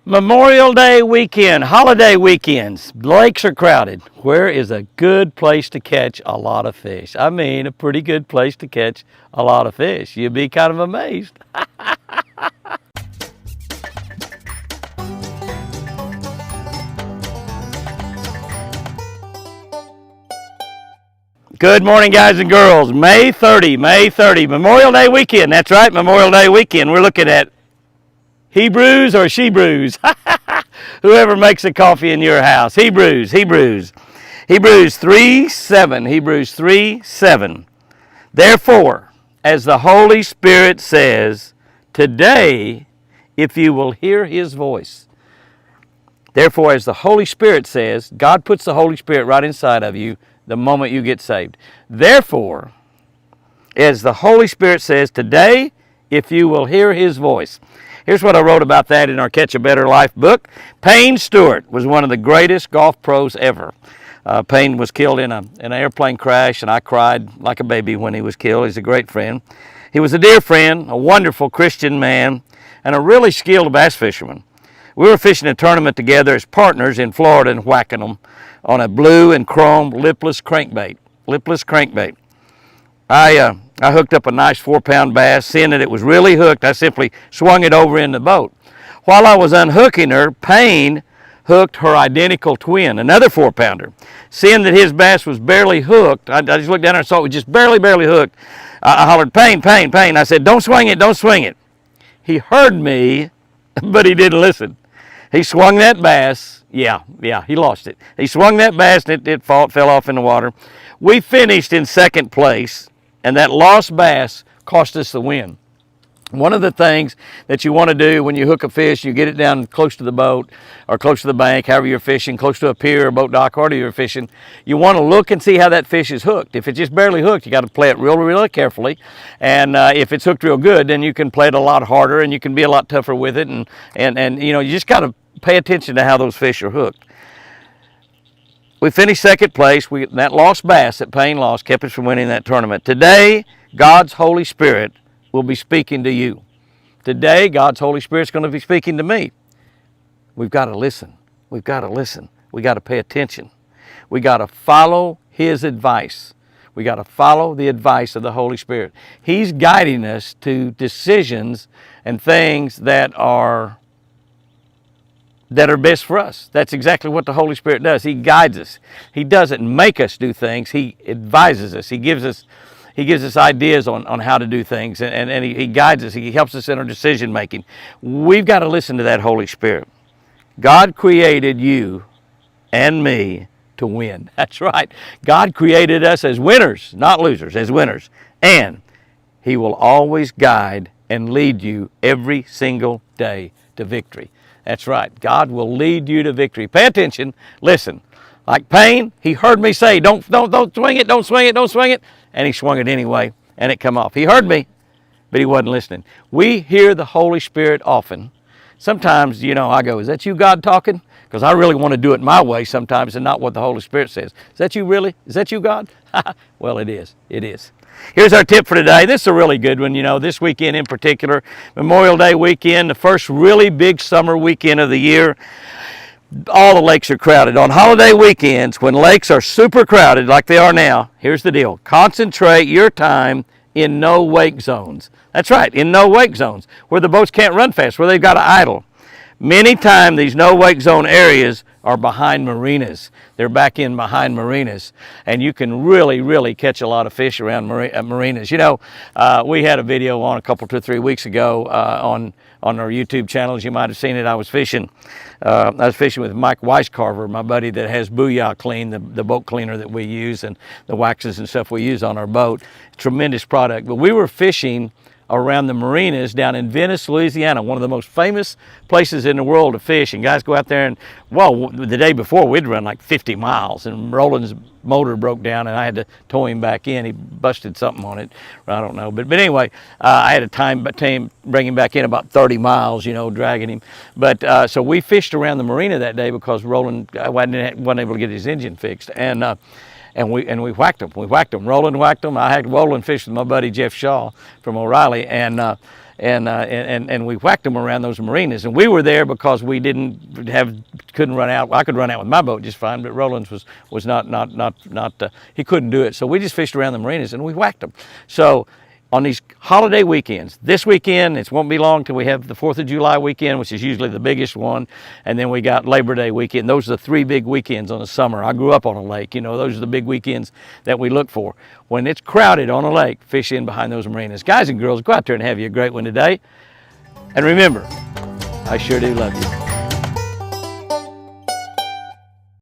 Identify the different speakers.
Speaker 1: Memorial Day weekend, holiday weekends, lakes are crowded. Where is a good place to catch a lot of fish? I mean, a pretty good place to catch a lot of fish. You'd be kind of amazed. Good morning, guys and girls. May 30, Memorial Day weekend. That's right, Memorial Day weekend. We're looking at Hebrews or She-brews. Whoever makes the coffee in your house. Hebrews 3:7. Therefore, as the Holy Spirit says, today, if you will hear His voice. Therefore, as the Holy Spirit says, God puts the Holy Spirit right inside of you the moment you get saved. Therefore, as the Holy Spirit says, today, if you will hear His voice. Here's what I wrote about that in our Catch a Better Life book. Payne Stewart was one of the greatest golf pros ever. Payne was killed in an airplane crash, and I cried like a baby when he was killed. He's a great friend. He was a dear friend, a wonderful Christian man, and a really skilled bass fisherman. We were fishing a tournament together as partners in Florida and whacking them on a blue and chrome lipless crankbait. I hooked up a nice 4-pound bass. Seeing that it was really hooked, I simply swung it over in the boat. While I was unhooking her, Payne hooked her identical twin, another 4-pounder. Seeing that his bass was barely hooked, I just looked down and saw it was just barely hooked. I hollered, Payne. I said, don't swing it. He heard me, but he didn't listen. He swung that bass. Yeah, he lost it. He swung that bass and it fell off in the water. We finished in second place, and that lost bass cost us the win. One of the things that you want to do when you hook a fish, you get it down close to the boat or close to the bank, however you're fishing, close to a pier or boat dock, wherever you're fishing, you want to look and see how that fish is hooked. If it's just barely hooked, you got to play it really carefully. And if it's hooked real good, then you can play it a lot harder and you can be a lot tougher with it. And you know, you just got to pay attention to how those fish are hooked. We finished second place. That lost bass that Payne lost kept us from winning that tournament. Today, God's Holy Spirit will be speaking to you. Today, God's Holy Spirit's going to be speaking to me. We've got to listen. We've got to pay attention. We got to follow His advice. We got to follow the advice of the Holy Spirit. He's guiding us to decisions and things that are best for us. That's exactly what the Holy Spirit does. He guides us. He doesn't make us do things. He advises us. He gives us ideas on how to do things, and he guides us. He helps us in our decision making. We've got to listen to that Holy Spirit. God created you and me to win. That's right. God created us as winners, not losers, as winners. And He will always guide and lead you every single day to victory. That's right. God will lead you to victory. Pay attention. Listen. Like Payne, he heard me say, don't swing it. And he swung it anyway, and it come off. He heard me, but he wasn't listening. We hear the Holy Spirit often. Sometimes, you know, I go, is that you, God, talking? Because I really want to do it my way sometimes and not what the Holy Spirit says. Is that you really? Is that you, God? Well, it is. It is. Here's our tip for today. This is a really good one. You know, this weekend in particular, Memorial Day weekend, the first really big summer weekend of the year. All the lakes are crowded. On holiday weekends, when lakes are super crowded like they are now, here's the deal. Concentrate your time in no-wake zones. That's right, in no-wake zones, where the boats can't run fast, where they've got to idle. Many times these no-wake zone areas are behind marinas. They're back in behind marinas, and you can really catch a lot of fish around marinas. You know, we had a video on 2 or 3 weeks ago on our YouTube channels. You might have seen it. I was fishing with Mike Weiscarver, my buddy that has Booyah Clean, the boat cleaner that we use, and the waxes and stuff we use on our boat. Tremendous product. But we were fishing around the marinas down in Venice, Louisiana, one of the most famous places in the world to fish. And guys go out there and, well, the day before we'd run like 50 miles and Roland's motor broke down and I had to tow him back in. He busted something on it. I don't know. But anyway, I had a time bring him back in about 30 miles, you know, dragging him. But so we fished around the marina that day because Roland wasn't able to get his engine fixed. And we whacked them. Roland whacked them. I had Roland fish with my buddy Jeff Shaw from O'Reilly, and and we whacked them around those marinas. And we were there because we couldn't run out. Well, I could run out with my boat just fine, but Roland's was not he couldn't do it. So we just fished around the marinas and we whacked them. So on these holiday weekends, this weekend, it won't be long till we have the 4th of July weekend, which is usually the biggest one, and then we got Labor Day weekend. Those are the 3 big weekends on the summer. I grew up on a lake, those are the big weekends that we look for. When it's crowded on a lake, fish in behind those marinas. Guys and girls, go out there and have you a great one today. And remember, I sure do love you.